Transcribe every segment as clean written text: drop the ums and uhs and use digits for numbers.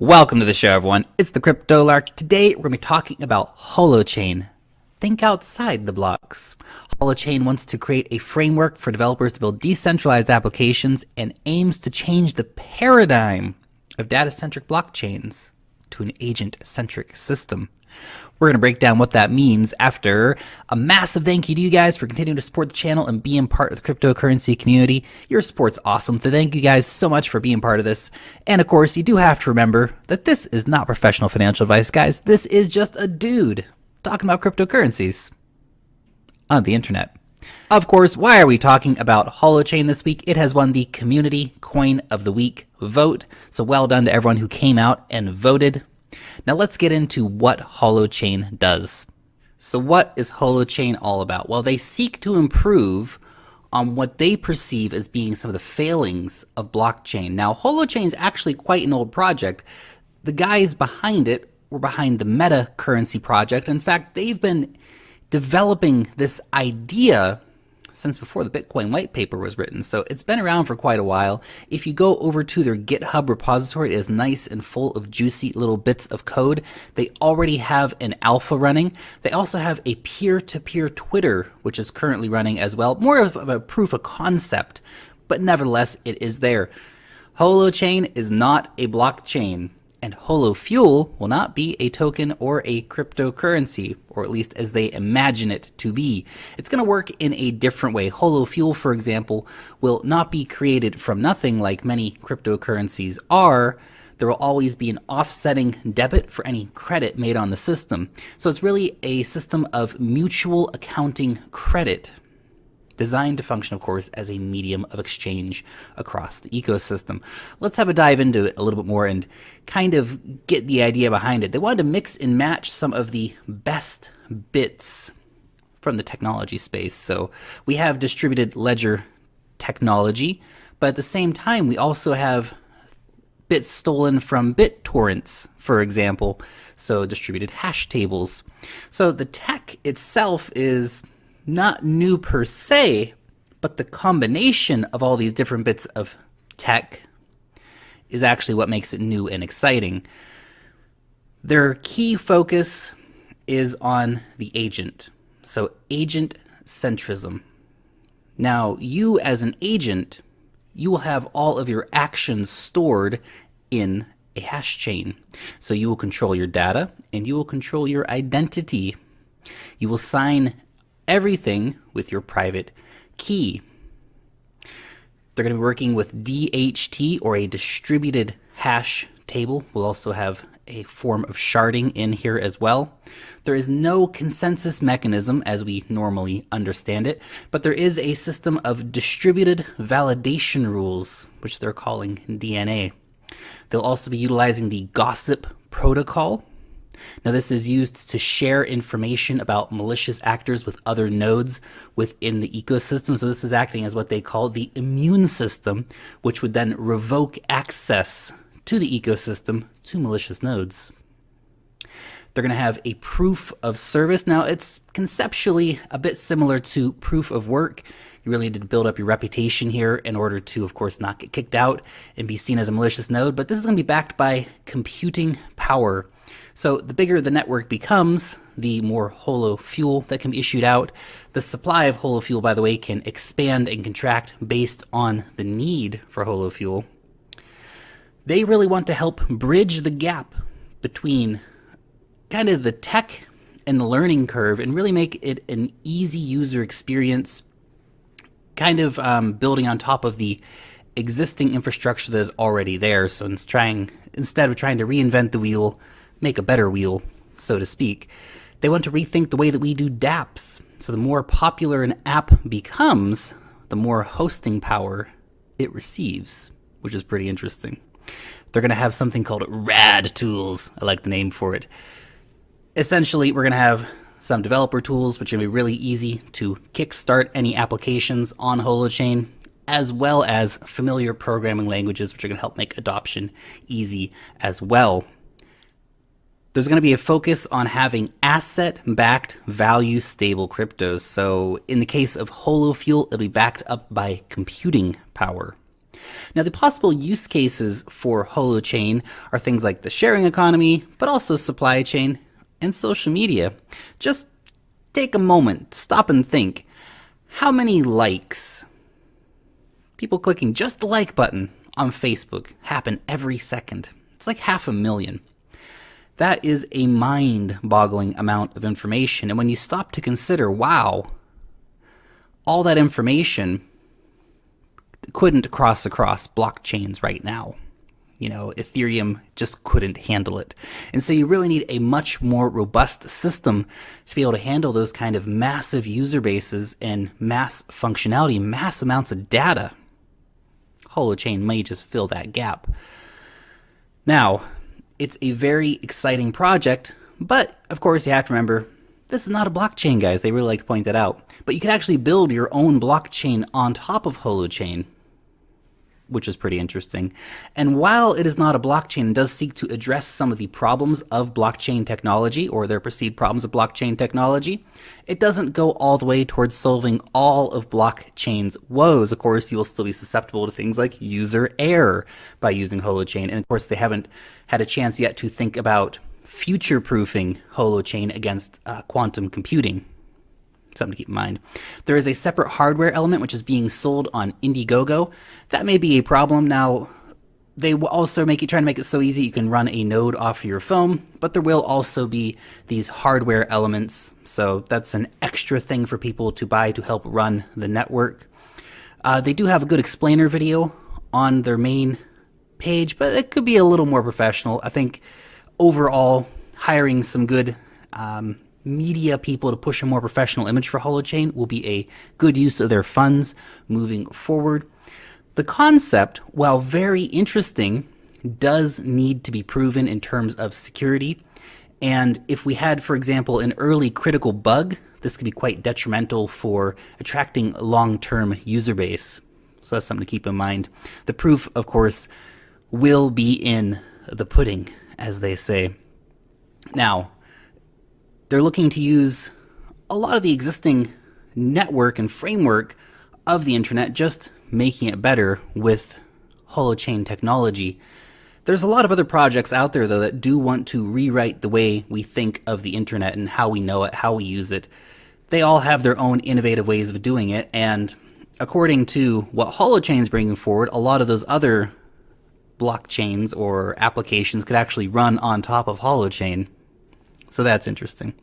Welcome to the show, everyone. It's the Crypto Lark. Today, we're going to be talking about HoloChain. Think outside the blocks. HoloChain wants to create a framework for developers to build decentralized applications and aims to change the paradigm of data-centric blockchains to an agent-centric system. We're going to break down what that means after a massive thank you to you guys for continuing to support the channel and being part of the cryptocurrency community. Your support's awesome, so thank you guys so much for being part of this. And of course, you do have to remember that this is not professional financial advice, guys. This is just a dude talking about cryptocurrencies on the internet. Of course, why are we talking about HoloChain this week? It has won the Community Coin of the Week vote, so well done to everyone who came out and voted. Now let's get into what HoloChain does. So what is HoloChain all about? Well, they seek to improve on what they perceive as being some of the failings of blockchain. Now, HoloChain is actually quite an old project. The guys behind it were behind the Meta currency project. In fact, they've been developing this idea since before the Bitcoin white paper was written, so it's been around for quite a while. If you go over to their GitHub repository, it is nice and full of juicy little bits of code. They already have an alpha running. They also have a peer-to-peer Twitter, which is currently running as well. More of a proof of concept, but nevertheless, it is there. HoloChain is not a blockchain, and HoloFuel will not be a token or a cryptocurrency, or at least as they imagine it to be. It's going to work in a different way. HoloFuel, for example, will not be created from nothing like many cryptocurrencies are. There will always be an offsetting debit for any credit made on the system. So it's really a system of mutual accounting credit, designed to function, of course, as a medium of exchange across the ecosystem. Let's have a dive into it a little bit more and kind of get the idea behind it. They wanted to mix and match some of the best bits from the technology space. So we have distributed ledger technology, but at the same time, we also have bits stolen from BitTorrents, for example, so distributed hash tables. So the tech itself is not new per se, but the combination of all these different bits of tech is actually what makes it new and exciting. Their key focus is on the agent, so agent centrism. Now, you as an agent, you will have all of your actions stored in a hash chain. So you will control your data and you will control your identity. You will sign everything with your private key. They're going to be working with DHT, or a distributed hash table. We'll also have a form of sharding in here as well. There is no consensus mechanism as we normally understand it, but there is a system of distributed validation rules, which they're calling DNA. They'll also be utilizing the gossip protocol. Now, this is used to share information about malicious actors with other nodes within the ecosystem. So this is acting as what they call the immune system, which would then revoke access to the ecosystem to malicious nodes. They're going to have a proof of service. Now, it's conceptually a bit similar to proof of work. You really need to build up your reputation here in order to, of course, not get kicked out and be seen as a malicious node. But this is going to be backed by computing power. So the bigger the network becomes, the more HoloFuel that can be issued out. The supply of HoloFuel, by the way, can expand and contract based on the need for HoloFuel. They really want to help bridge the gap between kind of the tech and the learning curve and really make it an easy user experience, kind of building on top of the existing infrastructure that is already there. So instead of trying to reinvent the wheel, make a better wheel, so to speak. They want to rethink the way that we do dApps. So the more popular an app becomes, the more hosting power it receives, which is pretty interesting. They're going to have something called RAD tools. I like the name for it. Essentially, we're going to have some developer tools, which are going to be really easy to kickstart any applications on HoloChain, as well as familiar programming languages, which are going to help make adoption easy as well. There's going to be a focus on having asset-backed value-stable cryptos. So in the case of HoloFuel, it'll be backed up by computing power. Now, the possible use cases for HoloChain are things like the sharing economy, but also supply chain and social media. Just take a moment, stop and think. How many likes, people clicking just the like button on Facebook, happen every second? It's like 500,000. That is a mind-boggling amount of information. And when you stop to consider, wow, all that information couldn't cross across blockchains right now. Ethereum just couldn't handle it. And so you really need a much more robust system to be able to handle those kind of massive user bases and mass functionality, mass amounts of data. HoloChain may just fill that gap. Now, it's a very exciting project, but of course you have to remember, this is not a blockchain, guys. They really like to point that out. But you can actually build your own blockchain on top of HoloChain, which is pretty interesting. And while it is not a blockchain, it does seek to address some of the problems of blockchain technology, or their perceived problems of blockchain technology, it doesn't go all the way towards solving all of blockchain's woes. Of course, you will still be susceptible to things like user error by using HoloChain. And of course, they haven't had a chance yet to think about future-proofing HoloChain against quantum computing. Something to keep in mind. There is a separate hardware element which is being sold on Indiegogo. That may be a problem. Now, they will also try to make it so easy you can run a node off of your phone, but there will also be these hardware elements. So that's an extra thing for people to buy to help run the network. They do have a good explainer video on their main page, but it could be a little more professional. I think overall, hiring some good media people to push a more professional image for HoloChain will be a good use of their funds moving forward. The concept, while very interesting, does need to be proven in terms of security. And if we had, for example, an early critical bug, this could be quite detrimental for attracting a long-term user base. So that's something to keep in mind. The proof, of course, will be in the pudding, as they say. Now, they're looking to use a lot of the existing network and framework of the internet, just making it better with HoloChain technology. There's a lot of other projects out there, though, that do want to rewrite the way we think of the internet and how we know it, how we use it. They all have their own innovative ways of doing it, and according to what HoloChain is bringing forward, a lot of those other blockchains or applications could actually run on top of HoloChain. So that's interesting.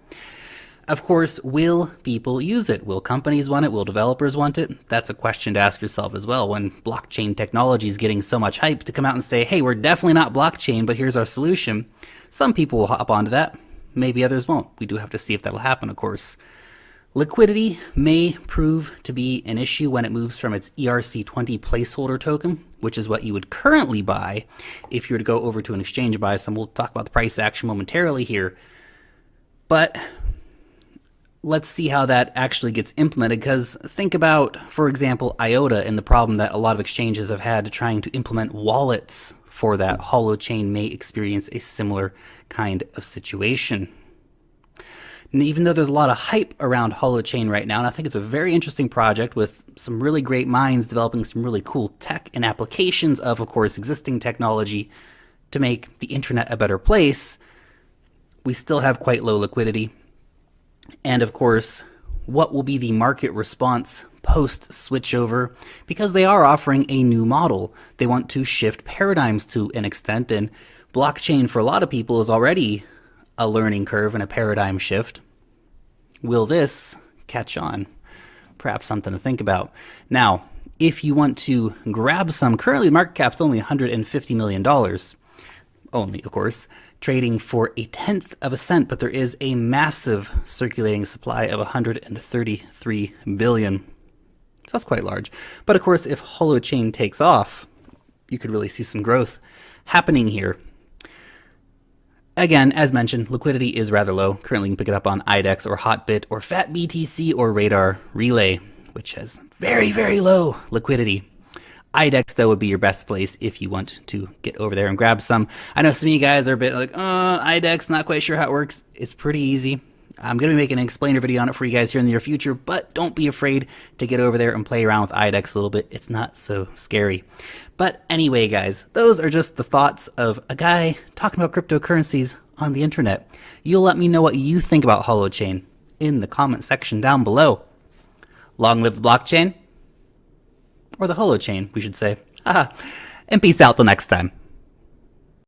Of course, will people use it? Will companies want it? Will developers want it? That's a question to ask yourself as well when blockchain technology is getting so much hype to come out and say, hey, we're definitely not blockchain, but here's our solution. Some people will hop onto that. Maybe others won't. We do have to see if that'll happen, of course. Liquidity may prove to be an issue when it moves from its ERC20 placeholder token, which is what you would currently buy if you were to go over to an exchange and buy some. We'll talk about the price action momentarily here. But let's see how that actually gets implemented, because think about, for example, IOTA and the problem that a lot of exchanges have had trying to implement wallets for that. HoloChain may experience a similar kind of situation. And even though there's a lot of hype around HoloChain right now, and I think it's a very interesting project with some really great minds developing some really cool tech and applications of course, existing technology to make the internet a better place, we still have quite low liquidity. And of course, what will be the market response post switchover? Because they are offering a new model. They want to shift paradigms to an extent, and blockchain for a lot of people is already a learning curve and a paradigm shift. Will this catch on? Perhaps something to think about. Now, if you want to grab some, currently the market cap's only $150 million. Only, of course, trading for 1/10 of a cent, but there is a massive circulating supply of 133 billion. So that's quite large. But of course, if HoloChain takes off, you could really see some growth happening here. Again, as mentioned, liquidity is rather low. Currently, you can pick it up on IDEX or Hotbit or FatBTC or Radar Relay, which has very, very low liquidity. IDEX, though, would be your best place if you want to get over there and grab some. I know some of you guys are a bit like, IDEX, not quite sure how it works. It's pretty easy. I'm going to be making an explainer video on it for you guys here in the near future, but don't be afraid to get over there and play around with IDEX a little bit. It's not so scary. But anyway, guys, those are just the thoughts of a guy talking about cryptocurrencies on the internet. You'll let me know what you think about HoloChain in the comment section down below. Long live the blockchain, or the HoloChain, we should say. And peace out till next time.